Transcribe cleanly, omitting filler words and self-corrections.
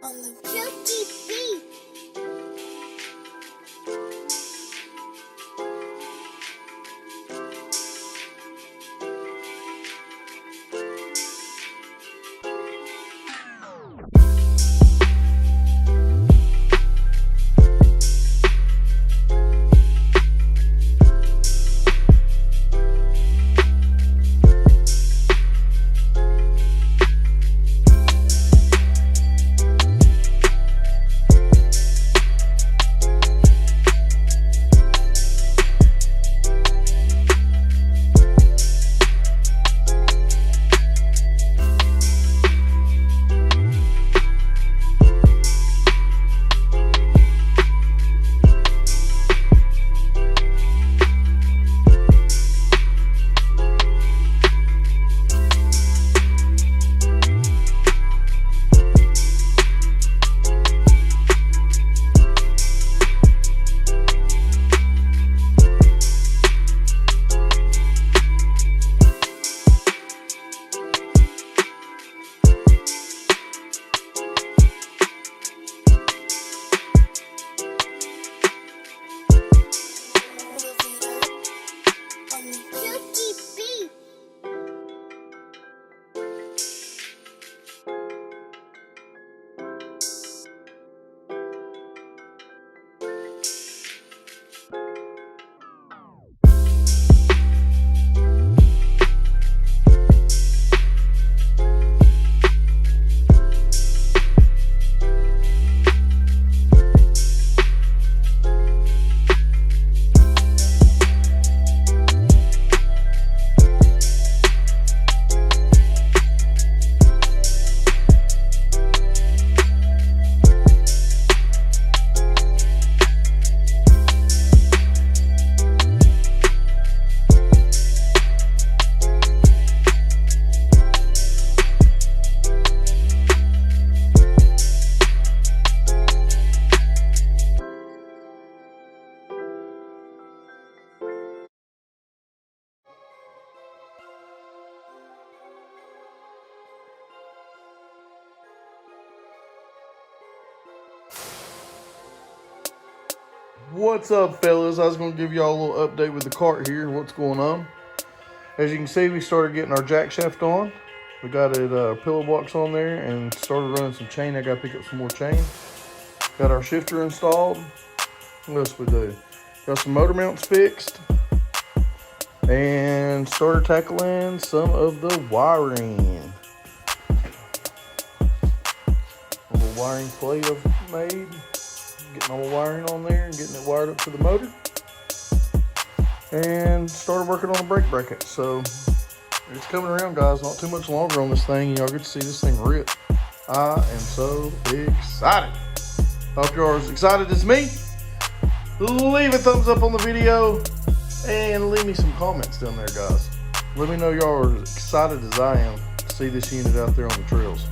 on the Guilty Beat. On the Guilty Beat. What's up, fellas? I was going to give y'all a little update with the cart here, what's going on. As you can see, we started getting our jack shaft on. We got it pillow box on there and started running some chain. I got to pick up some more chain. Got our shifter installed. What else we do? Got some motor mounts fixed. And started tackling some of the wiring. A little wiring plate I've made. Getting all the wiring on there and getting it wired up to the motor. And started working on the brake bracket. So it's coming around, guys. Not too much longer on this thing. Y'all get to see this thing rip. I am so excited. Hope you're as excited as me. Leave a thumbs up on the video and leave me some comments down there, guys. Let me know y'all are as excited as I am to see this unit out there on the trails.